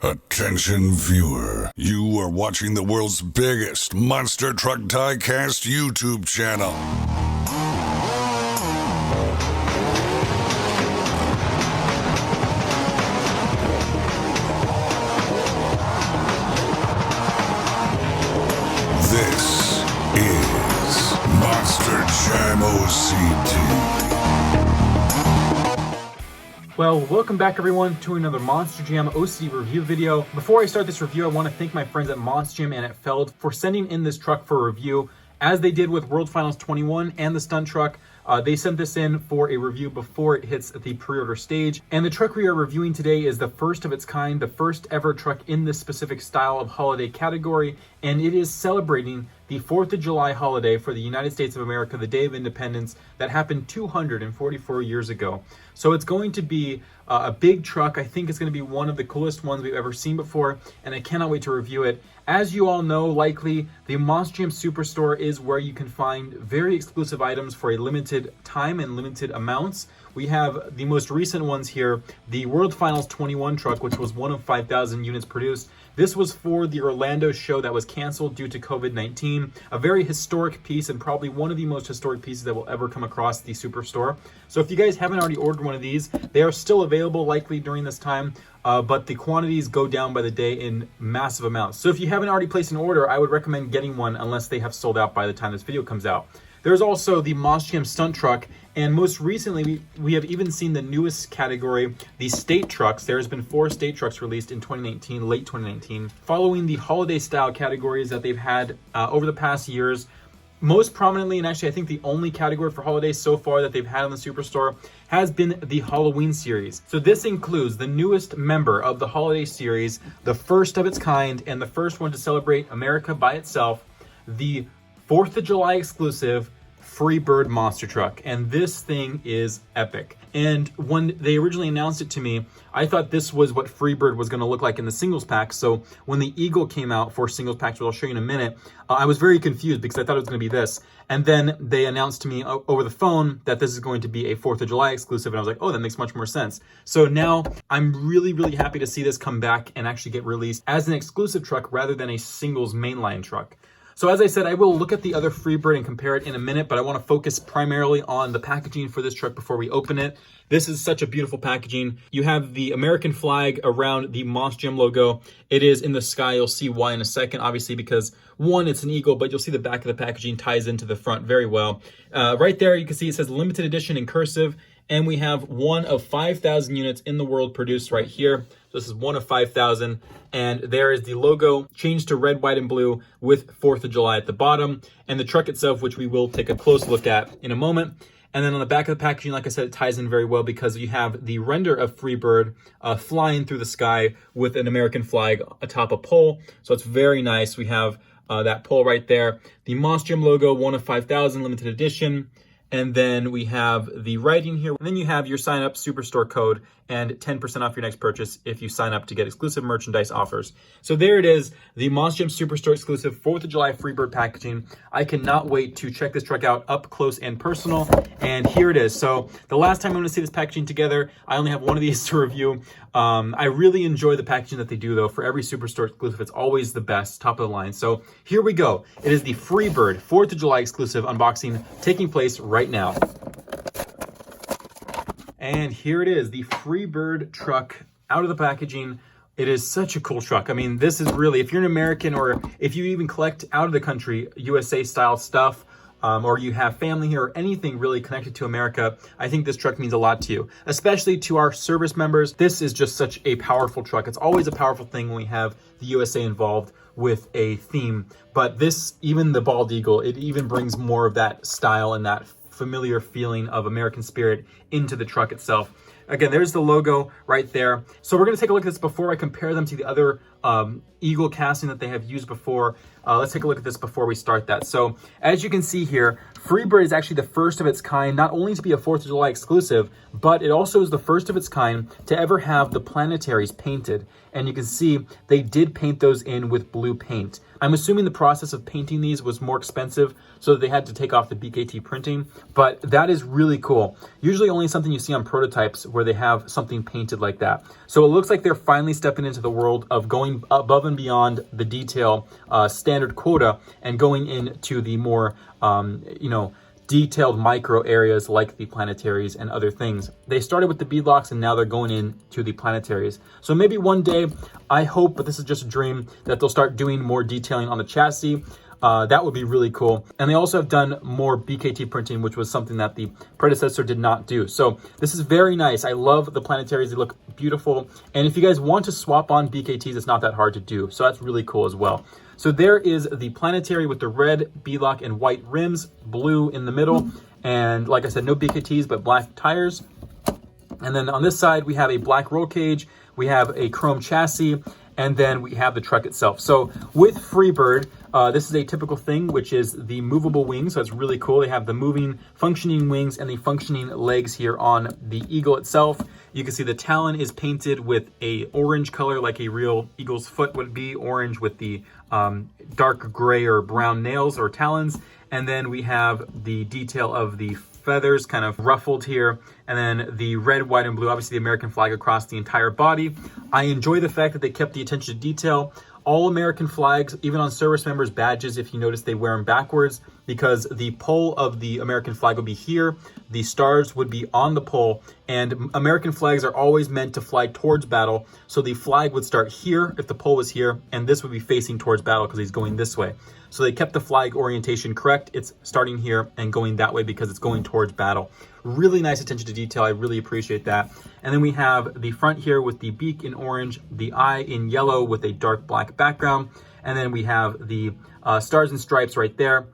Attention viewer, you are watching the world's biggest monster truck diecast YouTube channel. This is Monster Jam OCT. Well, welcome back everyone to another Monster Jam OCT review video. Before I start this review, I want to thank my friends at Monster Jam and at Feld for sending in this truck for review. As they did with World Finals 21 and the stunt truck, they sent this in for a review before it hits the pre-order stage. And the truck we are reviewing today is the first of its kind, the first ever truck in this specific style of holiday category, and it is celebrating the 4th of July holiday for the United States of America, the Day of Independence that happened 244 years ago. So it's going to be a big truck. I think it's going to be one of the coolest ones we've ever seen before, and I cannot wait to review it. As you all know, likely, the Monster Jam Superstore is where you can find very exclusive items for a limited time and limited amounts. We have the most recent ones here, the World Finals 21 truck, which was one of 5,000 units produced. This was for the Orlando show that was canceled due to COVID-19. A very historic piece and probably one of the most historic pieces that will ever come across the Superstore. So if you guys haven't already ordered one of these, they are still available likely during this time, but the quantities go down by the day in massive amounts. So if you haven't already placed an order, I would recommend getting one unless they have sold out by the time this video comes out. There's also the Monster Jam stunt truck, and most recently we have even seen the newest category, the state trucks. There's been 4 state trucks released in 2019, late 2019, following the holiday style categories that they've had over the past years. Most prominently, and actually I think the only category for holidays so far that they've had in the Superstore has been the Halloween series. So this includes the newest member of the holiday series, the first of its kind, and the first one to celebrate America by itself, the 4th of July exclusive Freebird monster truck. And this thing is epic. And when they originally announced it to me, I thought this was what Freebird was going to look like in the singles pack. So when the Eagle came out for singles packs, which I'll show you in a minute, I was very confused because I thought it was going to be this. And then they announced to me over the phone that this is going to be a 4th of July exclusive. And I was like, oh, that makes much more sense. So now I'm really, really happy to see this come back and actually get released as an exclusive truck rather than a singles mainline truck. So as I said, I will look at the other Freebird and compare it in a minute, but I want to focus primarily on the packaging for this truck before we open it. This is such a beautiful packaging. You have the American flag around the Monster Jam logo. It is in the sky. You'll see why in a second, obviously, because one, it's an eagle, but you'll see the back of the packaging ties into the front very well. Right there, you can see it says limited edition in cursive, and we have one of 5,000 units in the world produced right here. So this is one of 5,000, and there is the logo changed to red, white, and blue with 4th of July at the bottom, and the truck itself, which we will take a close look at in a moment. And then on the back of the packaging, like I said, it ties in very well because you have the render of Freebird flying through the sky with an American flag atop a pole. So it's very nice. We have that pole right there. The Monster Jam logo, one of 5,000, limited edition. And then we have the writing here. And then you have your sign up Superstore code and 10% off your next purchase if you sign up to get exclusive merchandise offers. So there it is, the Monster Jam Superstore exclusive 4th of July Freebird packaging. I cannot wait to check this truck out up close and personal. And here it is. So the last time I'm gonna see this packaging together, I only have one of these to review. I really enjoy the packaging that they do though. For every Superstore exclusive, it's always the best, top of the line. So here we go. It is the Freebird 4th of July exclusive unboxing taking place right now. And here it is, the Freebird truck out of the packaging. It is such a cool truck. I mean, this is really, if you're an American or if you even collect out of the country USA style stuff, or you have family here or anything really connected to America, I think this truck means a lot to you, especially to our service members. This is just such a powerful truck. It's always a powerful thing when we have the USA involved with a theme, but this, even the bald eagle, it even brings more of that style and that familiar feeling of American spirit into the truck itself. Again, there's the logo right there. So we're going to take a look at this before I compare them to the other Eagle casting that they have used before. Let's take a look at this before we start that. So as you can see here, Freebird is actually the first of its kind, not only to be a 4th of July exclusive, but it also is the first of its kind to ever have the planetaries painted. And you can see they did paint those in with blue paint. I'm assuming the process of painting these was more expensive, so they had to take off the BKT printing, but that is really cool. Usually only something you see on prototypes where they have something painted like that. So it looks like they're finally stepping into the world of going above and beyond the detail standard quota and going into the more, detailed micro areas like the planetaries and other things. They started with the beadlocks and now they're going into the planetaries. So maybe one day, I hope, but this is just a dream, that they'll start doing more detailing on the chassis. That would be really cool. And they also have done more BKT printing, which was something that the predecessor did not do. So this is very nice. I love the planetaries. They look beautiful. And if you guys want to swap on BKTs, it's not that hard to do. So that's really cool as well. So there is the planetary with the red beadlock and white rims, blue in the middle. And like I said, no BKTs, but black tires. And then on this side, we have a black roll cage. We have a chrome chassis. And then we have the truck itself. So with Freebird, this is a typical thing, which is the movable wings. So it's really cool. They have the moving, functioning wings and the functioning legs here on the eagle itself. You can see the talon is painted with a orange color, like a real eagle's foot would be, orange with the dark gray or brown nails or talons. And then we have the detail of the feathers kind of ruffled here, and then the red, white, and blue, obviously the American flag across the entire body. I enjoy the fact that they kept the attention to detail. All American flags, even on service members' badges, if you notice, they wear them backwards because the pole of the American flag would be here, the stars would be on the pole, and American flags are always meant to fly towards battle, so the flag would start here if the pole was here, and this would be facing towards battle because he's going this way. So they kept the flag orientation correct. It's starting here and going that way because it's going towards battle. Really nice attention to detail. I really appreciate that. And then we have the front here with the beak in orange, the eye in yellow with a dark black background. And then we have the stars and stripes right there,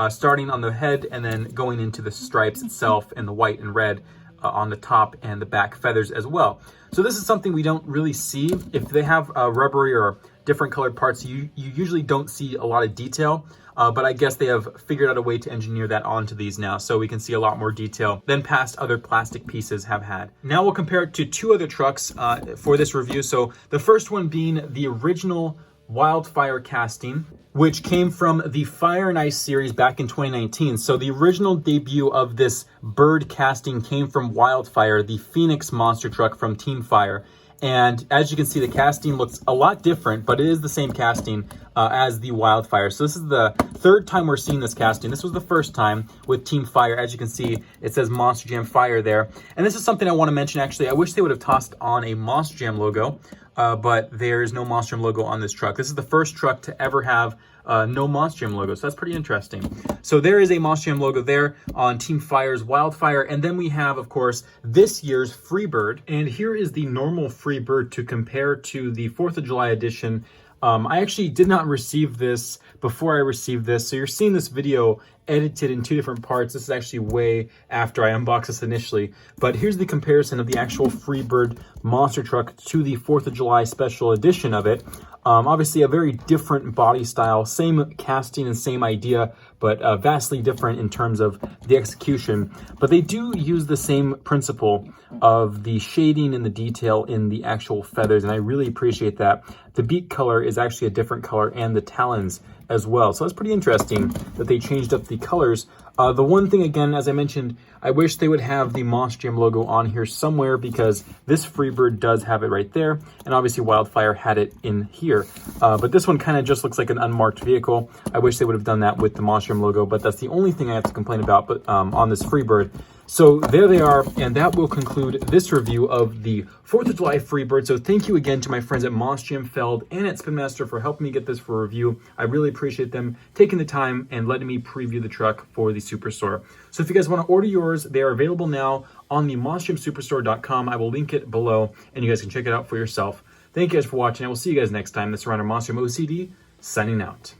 starting on the head and then going into the stripes itself and the white and red on the top and the back feathers as well. So this is something we don't really see. If they have rubbery or different colored parts, you usually don't see a lot of detail, but I guess they have figured out a way to engineer that onto these now, so we can see a lot more detail than past other plastic pieces have had. Now we'll compare it to two other trucks for this review. So the first one being the original Wildfire Casting, which came from the Fire and Ice series back in 2019. So the original debut of this bird casting came from Wildfire, the Phoenix monster truck from Team Fire. And as you can see, the casting looks a lot different, but it is the same casting as the Wildfire. So this is the third time we're seeing this casting. This was the first time with Team Fire. As you can see, it says Monster Jam Fire there. And this is something I want to mention, actually. I wish they would have tossed on a Monster Jam logo, but there's no Monster Jam logo on this truck. This is the first truck to ever have no Monster Jam logo, so that's pretty interesting. So there is a Monster Jam logo there on Team Fire's Wildfire, and then we have, of course, this year's Freebird. And here is the normal Freebird to compare to the 4th of July edition. I actually did not receive this before I received this, so you're seeing this video edited in two different parts. This is actually way after I unboxed this initially, but here's the comparison of the actual Freebird monster truck to the 4th of July special edition of it. Obviously a very different body style, same casting and same idea, but vastly different in terms of the execution. But they do use the same principle of the shading and the detail in the actual feathers, and I really appreciate that. The beak color is actually a different color, and the talons as well. So that's pretty interesting that they changed up the colors. The one thing, again, as I mentioned, I wish they would have the Monster Jam logo on here somewhere, because this Freebird does have it right there, and obviously Wildfire had it in here. But this one kind of just looks like an unmarked vehicle. I wish they would have done that with the Monster Jam logo, but that's the only thing I have to complain about on this Freebird. So there they are, and that will conclude this review of the 4th of July Freebird. So thank you again to my friends at Monster Jam Feld and at Spin Master for helping me get this for review. I really appreciate them taking the time and letting me preview the truck for the Superstore. So if you guys want to order yours, they are available now on the monsterjamsuperstore.com. I will link it below, and you guys can check it out for yourself. Thank you guys for watching. I will see you guys next time. This is Runner Monster Jam OCD, signing out.